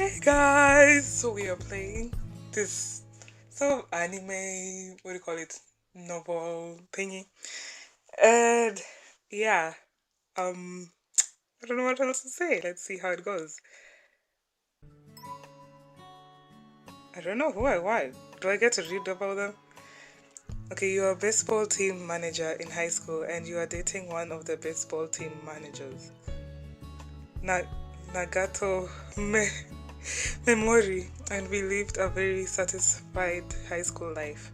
Hey guys, so we are playing this sort of anime, what do you call it, novel thingy, and yeah, um, I don't know what else to say. Let's see how it goes. I don't know who I want. Do I get to read about them? Okay, you're a baseball team manager in high school, and you are dating one of the baseball team managers, Na- Nagato Memori, and we lived a very satisfied high school life.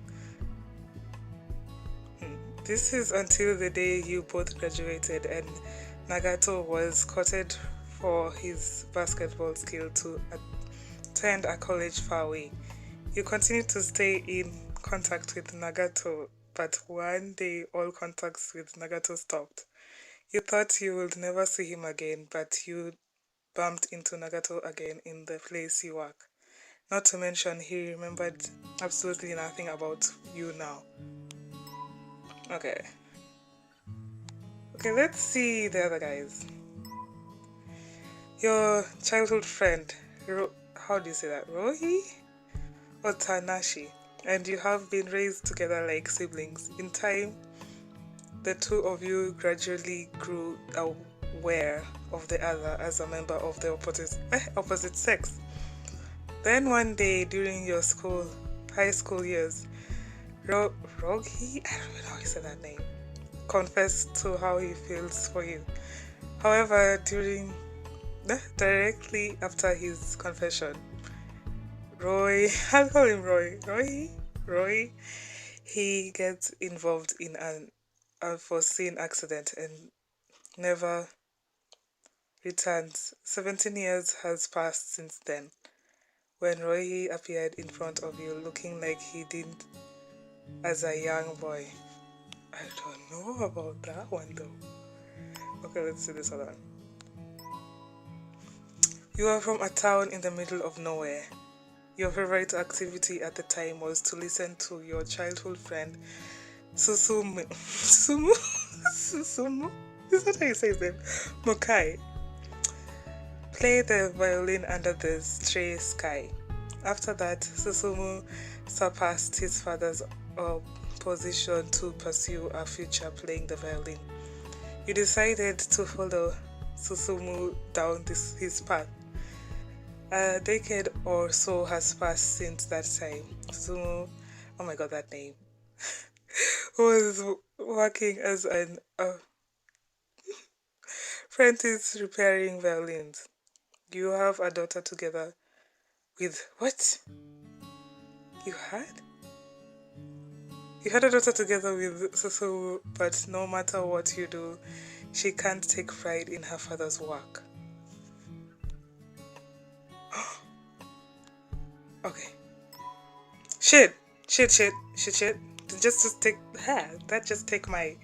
This is until the day you both graduated and Nagato was courted for his basketball skill to attend a college far away. You continued to stay in contact with Nagato, but one day all contacts with Nagato stopped. You thought you would never see him again, but you bumped into Nagato again in the place you work. Not to mention, he remembered absolutely nothing about you now. Okay. Okay, let's see the other guys. Your childhood friend, how do you say that? Rohi or Tanashi? And you have been raised together like siblings. In time, the two of you gradually grew aware of the other as a member of the opposite sex. Then one day during your high school years, Rogi, I don't know how you say that name, confessed to how he feels for you. However, directly after his confession, I'll call him Roy, he gets involved in an unforeseen accident and never returns. 17 years has passed since then, when Roy appeared in front of you looking like he did as a young boy. I don't know about that one though. Okay, let's see this other one. You are from a town in the middle of nowhere. Your favorite activity at the time was to listen to your childhood friend Susumu? Is that how you say his name? Mokai play the violin under the stray sky. After that, Susumu surpassed his father's position to pursue a future playing the violin. You decided to follow Susumu down his path. A decade or so has passed since that time. Susumu, oh my god, that name, was working as an apprentice repairing violins. You have a daughter together with what? You had? You had a daughter together with Susumu, but no matter what you do, she can't take pride in her father's work. Okay. Shit. Just take that. Just take my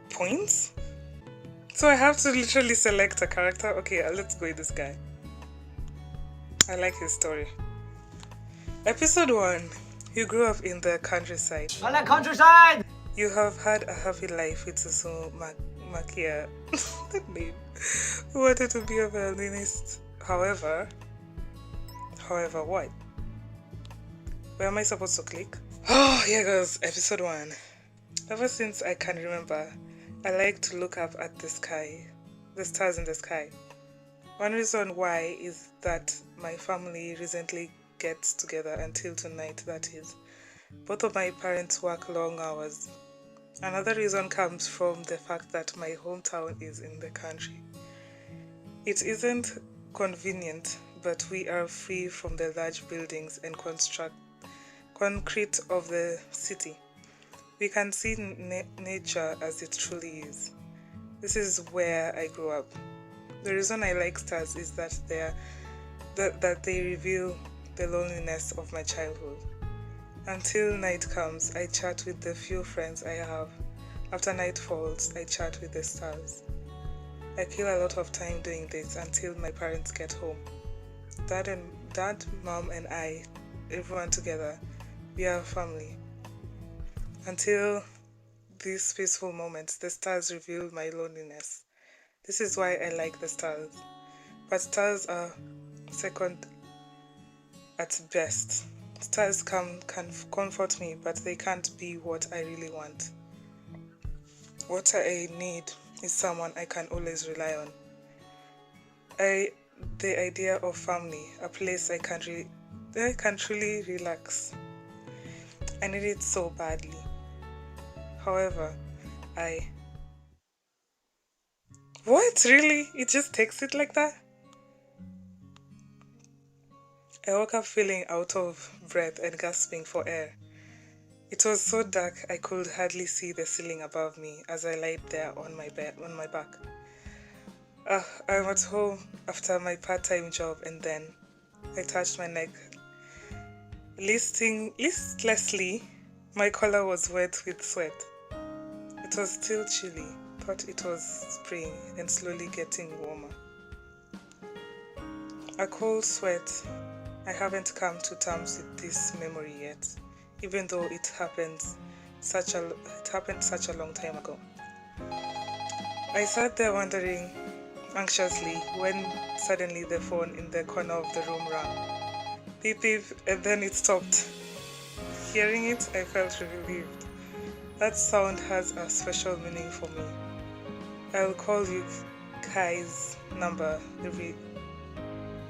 points. So I have to literally select a character. Okay, let's go with this guy. I like his story. Episode 1. You grew up in the countryside. I like countryside! You have had a happy life with Susumu Makia. That name. Who wanted to be a violinist. However, what? Where am I supposed to click? Oh, here goes episode 1. Ever since I can remember, I like to look up at the sky, the stars in the sky. One reason why is that my family recently gets together until tonight, that is. Both of my parents work long hours. Another reason comes from the fact that my hometown is in the country. It isn't convenient, but we are free from the large buildings and concrete of the city. We can see nature as it truly is. This is where I grew up. The reason I like stars is that they reveal the loneliness of my childhood. Until night comes, I chat with the few friends I have. After night falls, I chat with the stars. I kill a lot of time doing this until my parents get home. Dad, Mom and I, everyone together, we are a family. Until these peaceful moments, the stars reveal my loneliness. This is why I like the stars. But stars are second at best. Stars can comfort me, but they can't be what I really want. What I need is someone I can always rely on. The idea of family, a place I can truly relax. I need it so badly. However, what, really? It just takes it like that? I woke up feeling out of breath and gasping for air. It was so dark I could hardly see the ceiling above me as I lay there on my back. I'm at home after my part-time job, and then I touched my neck. Listlessly, my collar was wet with sweat. It was still chilly, thought it was spring and slowly getting warmer. A cold sweat. I haven't come to terms with this memory yet, even though it happened such a long time ago. I sat there wondering anxiously when suddenly the phone in the corner of the room rang. Beep beep, and then it stopped. Hearing it, I felt relieved. That sound has a special meaning for me. I'll call you Kai's number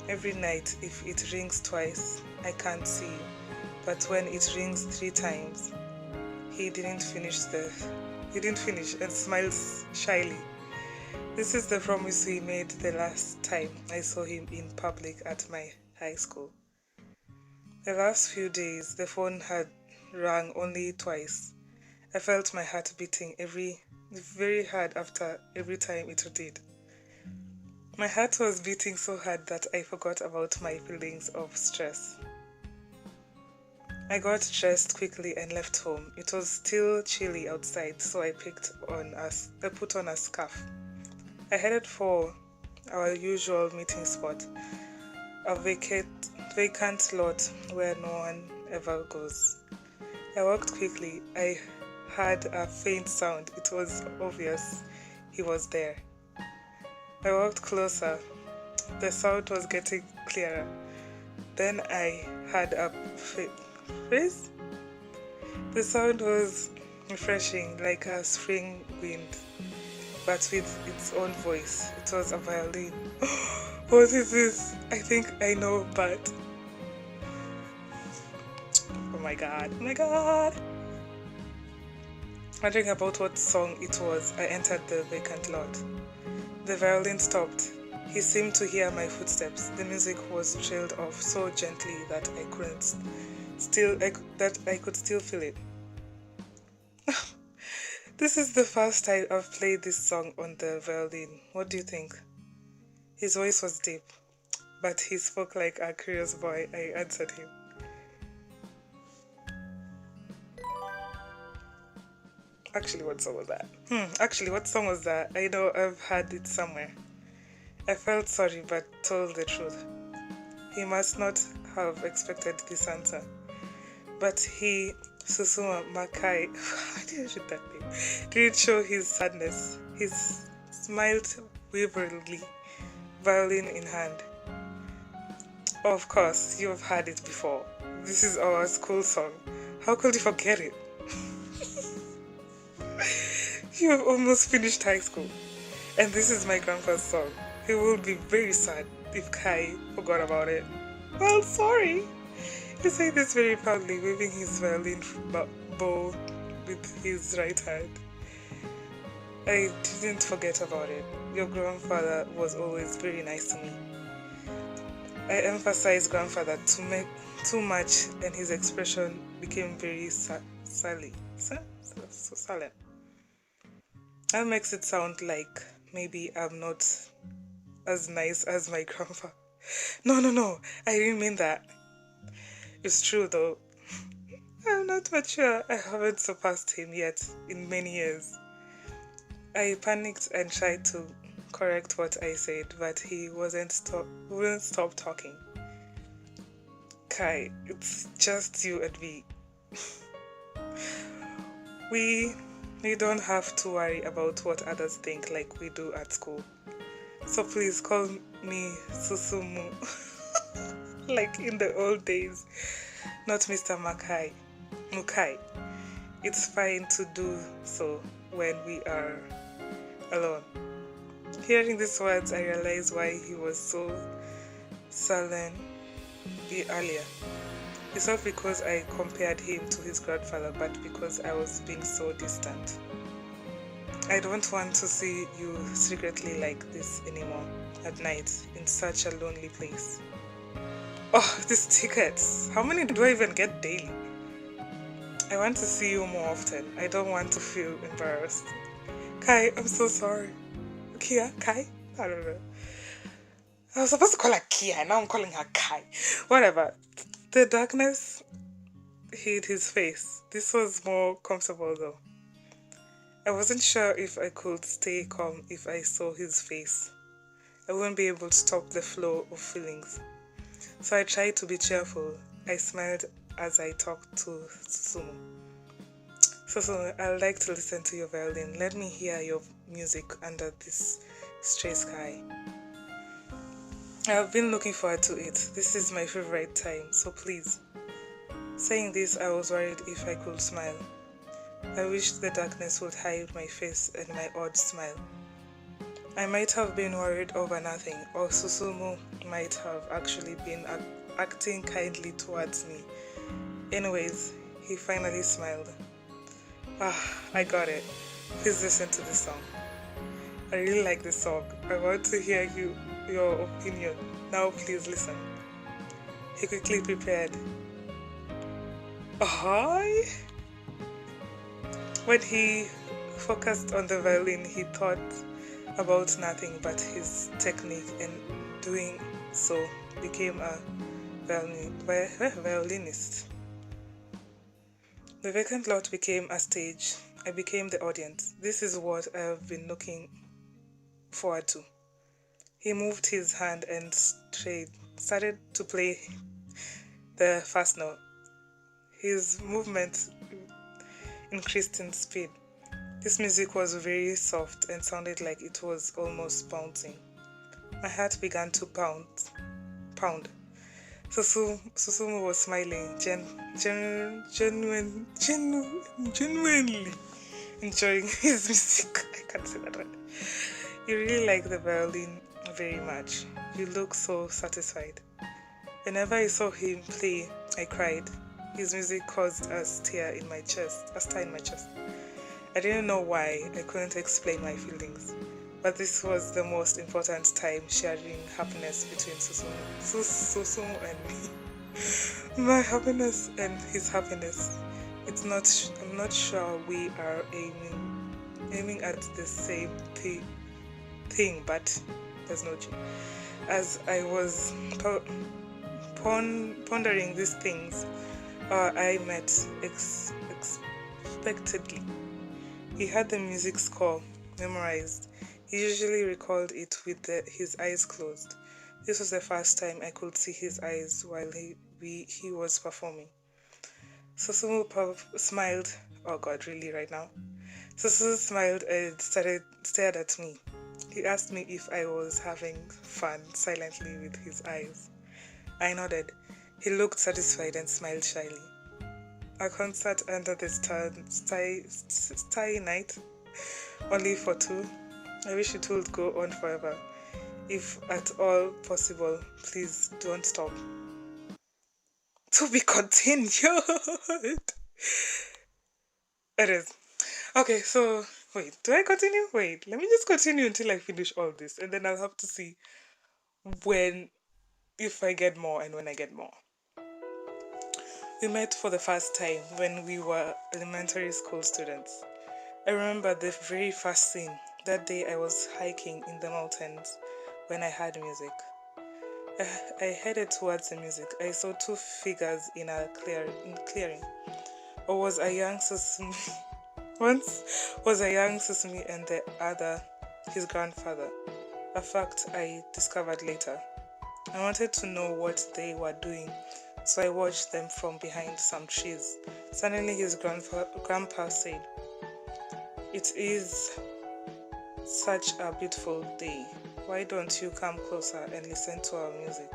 every night. If it rings twice, I can't see you. But when it rings 3 times, he didn't finish and smiles shyly. This is the promise we made the last time I saw him in public at my high school. The last few days, the phone had rang only twice. I felt my heart beating very hard after every time it did. My heart was beating so hard that I forgot about my feelings of stress. I got dressed quickly and left home. It was still chilly outside, so I put on a scarf. I headed for our usual meeting spot, a vacant lot where no one ever goes. I walked quickly. I heard a faint sound. It was obvious he was there. I walked closer. The sound was getting clearer. Then I heard a phrase. The sound was refreshing, like a spring wind, but with its own voice. It was a violin. What is this? I think I know, but... Oh my god. Wondering about what song it was, I entered the vacant lot. The violin stopped. He seemed to hear my footsteps. The music was trailed off so gently that I could still feel it. This is the first time I've played this song on the violin. What do you think? His voice was deep, but he spoke like a curious boy. I answered him. Actually, what song was that? I know I've heard it somewhere. I felt sorry but told the truth. He must not have expected this answer. But Susuma Makai, I didn't read that name, didn't show his sadness. He smiled waveringly, violin in hand. Of course, you've heard it before. This is our school song. How could you forget it? You have almost finished high school, and this is my grandpa's song. He will be very sad if Kai forgot about it. Well, sorry. He said this very proudly, waving his violin bow with his right hand. I didn't forget about it. Your grandfather was always very nice to me. I emphasized grandfather too much, and his expression became very silent. That makes it sound like maybe I'm not as nice as my grandpa. No, I didn't mean that. It's true though. I'm not mature. I haven't surpassed him yet in many years. I panicked and tried to correct what I said, but he wouldn't stop talking. Kai, it's just you and me. We don't have to worry about what others think like we do at school. So please call me Susumu. like in the old days, not Mr. Mukai. It's fine to do so when we are alone. Hearing these words, I realized why he was so sullen earlier. It's not because I compared him to his grandfather, but because I was being so distant. I don't want to see you secretly like this anymore at night in such a lonely place. Oh, these tickets. How many do I even get daily? I want to see you more often. I don't want to feel embarrassed. Kai, I'm so sorry. Kia? Kai? I don't know. I was supposed to call her Kia, now I'm calling her Kai. Whatever. The darkness hid his face. This was more comfortable though. I wasn't sure if I could stay calm if I saw his face. I wouldn't be able to stop the flow of feelings. So I tried to be cheerful. I smiled as I talked to Susumu. Susumu, I'd like to listen to your violin. Let me hear your music under this stray sky. I've been looking forward to it. This is my favorite time, so please. Saying this, I was worried if I could smile. I wished the darkness would hide my face and my odd smile. I might have been worried over nothing, or Susumu might have actually been acting kindly towards me. Anyways, he finally smiled. I got it. Please listen to this song. I really like this song. I want to hear your opinion. Now please listen. He quickly prepared. Ahoy! When he focused on the violin, he thought about nothing but his technique, and doing so became a violinist. The vacant lot became a stage. I became the audience. This is what I have been looking forward to. He moved his hand and started to play the first note. His movement increased in speed. This music was very soft and sounded like it was almost bouncing. My heart began to pound. Susumu was smiling, genuinely enjoying his music. I can't say that word. You really like the violin very much. You look so satisfied. Whenever I saw him play, I cried. His music caused a stir in my chest. I didn't know why. I couldn't explain my feelings. But this was the most important time sharing happiness between Susumu and me. My happiness and his happiness. I'm not sure we are aiming at the same thing, but there's no G. As I was pondering these things, our eye met unexpectedly. He had the music score memorized. He usually recalled it with his eyes closed. This was the first time I could see his eyes while he was performing. Susumu smiled. Oh God, really right now? Susumu smiled and stared at me. He asked me if I was having fun silently with his eyes. I nodded. He looked satisfied and smiled shyly. A concert under the starry night, only for two. I wish it would go on forever. If at all possible, please don't stop. To be continued. It is. Okay, so wait, do I continue? Wait, let me just continue until I finish all this, and then I'll have to see if I get more and when I get more. We met for the first time when we were elementary school students. I remember the very first scene. That day I was hiking in the mountains when I heard music. I headed towards the music. I saw two figures in a clearing. Once was a young Susumi and the other his grandfather. A fact I discovered later. I wanted to know what they were doing, so I watched them from behind some trees. Suddenly his grandpa said, "It is such a beautiful day. Why don't you come closer and listen to our music?"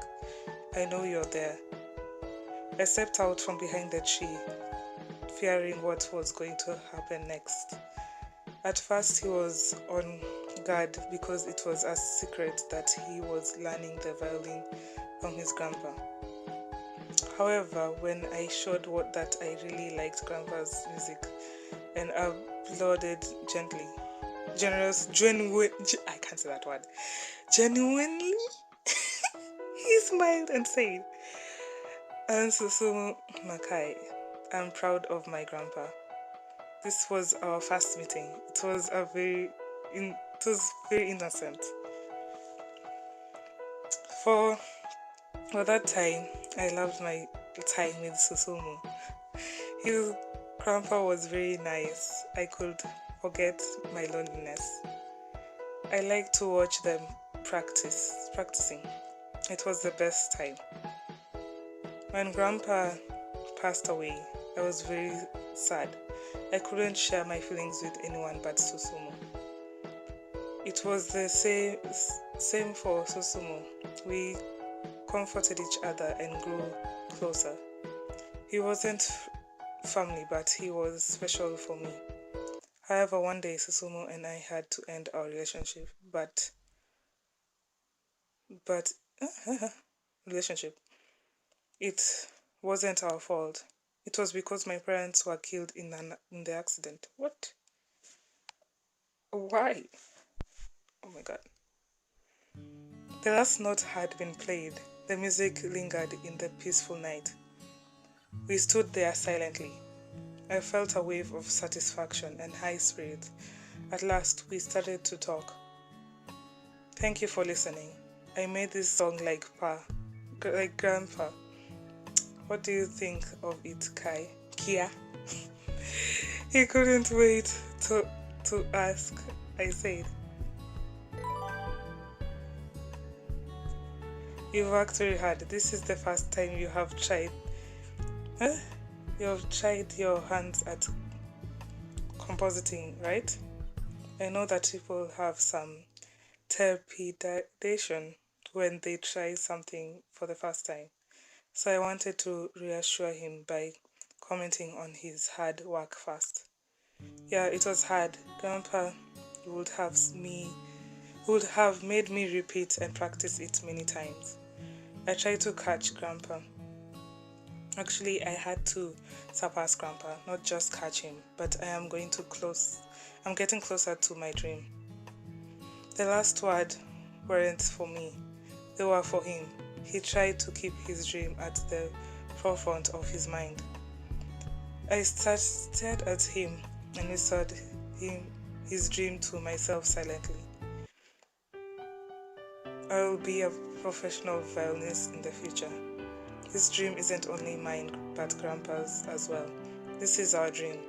I know you're there." I stepped out from behind the tree, fearing what was going to happen next. At first, he was on guard because it was a secret that he was learning the violin from his grandpa. However, when I showed that I really liked grandpa's music and applauded gently, I can't say that word, genuinely, he smiled and said, "And Susumu Makai, I'm proud of my grandpa." This was our first meeting. It was very innocent. For that time, I loved my time with Susumu. His grandpa was very nice. I could forget my loneliness. I liked to watch them practicing. It was the best time. When grandpa passed away, I was very sad. I couldn't share my feelings with anyone but Susumu. It was the same for Susumu. We comforted each other and grew closer. He wasn't family, but he was special for me. However, one day Susumu and I had to end our relationship, but relationship. It wasn't our fault. It was because my parents were killed in the accident. What? Why? Oh my god. The last note had been played. The music lingered in the peaceful night. We stood there silently. I felt a wave of satisfaction and high spirits. At last, we started to talk. "Thank you for listening. I made this song like Grandpa. What do you think of it, Kia?" He couldn't wait to ask. I said, "You've worked very hard. This is the first time you have tried your hands at compositing, right? I know that people have some trepidation when they try something for the first time. So I wanted to reassure him by commenting on his hard work first. Yeah, it was hard. Grandpa would have made me repeat and practice it many times. I tried to catch Grandpa. Actually, I had to surpass Grandpa, not just catch him, but I'm getting closer to my dream. The last word weren't for me, they were for him. He tried to keep his dream at the forefront of his mind. I stared at him and whispered his dream to myself silently. I will be a professional violinist in the future. This dream isn't only mine, but Grandpa's as well. This is our dream.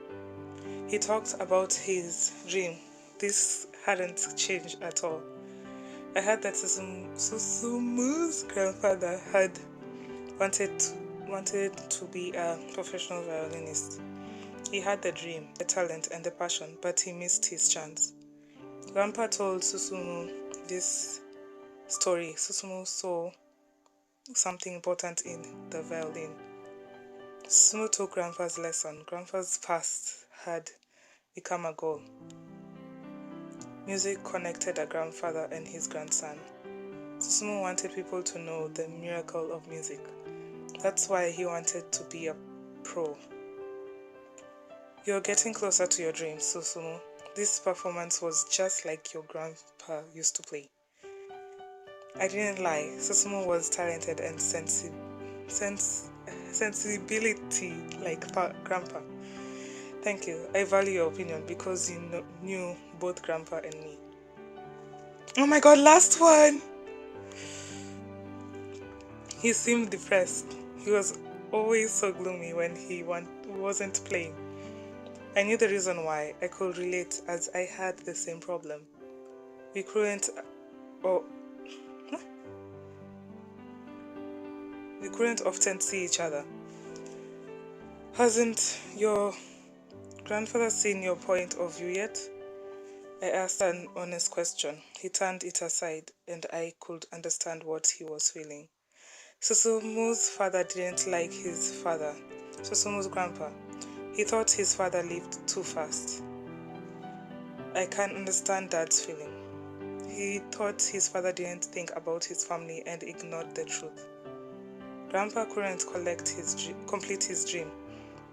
He talked about his dream. This hadn't changed at all. I heard that Susumu's grandfather had wanted to be a professional violinist. He had the dream, the talent, and the passion, but he missed his chance. Grandpa told Susumu this story. Susumu saw something important in the violin. Susumu took Grandpa's lesson. Grandpa's past had become a goal. Music connected a grandfather and his grandson. Susumu wanted people to know the miracle of music. That's why he wanted to be a pro. You're getting closer to your dreams, Susumu. This performance was just like your grandpa used to play. I didn't lie. Susumu was talented and sensibility like Grandpa. Thank you. I value your opinion because you knew both Grandpa and me. Oh my god, last one! He seemed depressed. He was always so gloomy when he wasn't playing. I knew the reason why. I could relate as I had the same problem. We couldn't often see each other. Hasn't your grandfather seen your point of view yet? I asked an honest question. He turned it aside and I could understand what he was feeling. Susumu's father didn't like his father, Susumu's grandpa. He thought his father lived too fast. I can understand Dad's feeling. He thought his father didn't think about his family and ignored the truth. Grandpa couldn't complete his dream.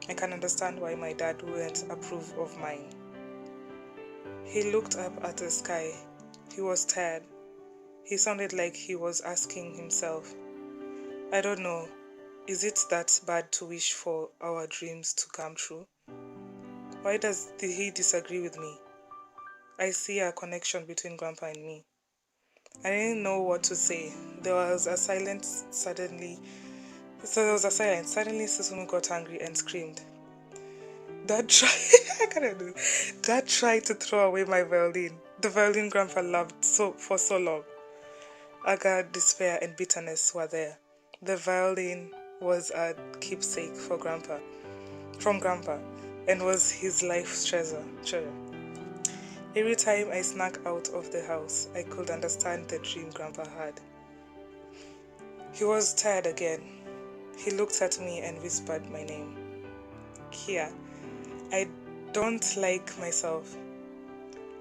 I can understand why my dad wouldn't approve of mine. He looked up at the sky. He was tired. He sounded like he was asking himself, I don't know, is it that bad to wish for our dreams to come true? Why did he disagree with me? I see a connection between Grandpa and me. I didn't know what to say. There was a silence. Suddenly, Susumu got angry and screamed. Dad tried to throw away my violin. The violin Grandpa loved for so long. Anger, despair, and bitterness were there. The violin was a keepsake from Grandpa, and was his life's treasure. Every time I snuck out of the house, I could understand the dream Grandpa had. He was tired again. He looked at me and whispered my name. Kia. I don't like myself.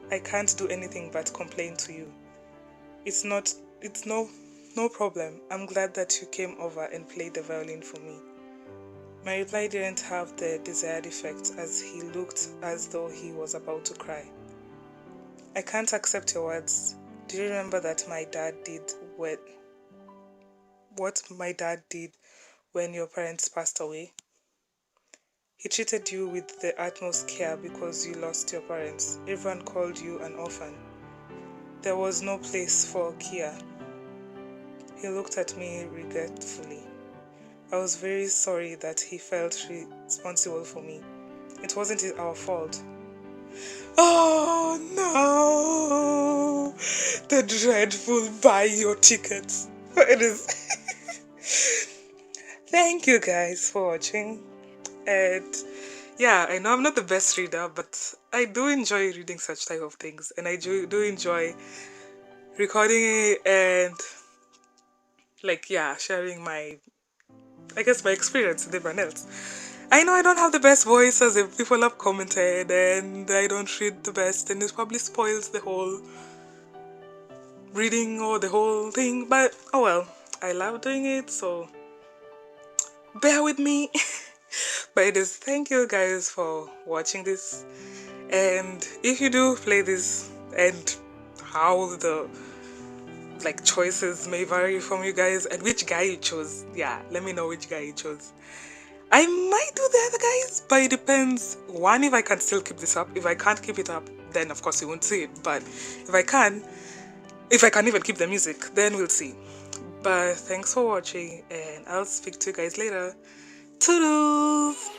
I can't do anything but complain to you. It's no problem. I'm glad that you came over and played the violin for me. My reply didn't have the desired effect, as he looked as though he was about to cry. I can't accept your words. Do you remember what my dad did when your parents passed away? He treated you with the utmost care because you lost your parents. Everyone called you an orphan. There was no place for Kia. He looked at me regretfully. I was very sorry that he felt responsible for me. It wasn't our fault. Oh no! The dreadful buy your tickets. It is. Thank you guys for watching. And yeah, I know I'm not the best reader, but I do enjoy reading such type of things, and I do enjoy recording it and sharing my experience with everyone else. I know I don't have the best voice, as if people have commented, and I don't read the best, and it probably spoils the whole reading or the whole thing, but oh well, I love doing it, so bear with me. But it is, thank you guys for watching this, and if you do play this, and how the choices may vary from you guys, and which guy you chose, let me know which guy you chose. I might do the other guys, but it depends. One, if I can still keep this up. If I can't keep it up, then of course you won't see it. But if I can even keep the music, then we'll see. But thanks for watching, and I'll speak to you guys later. Toodles!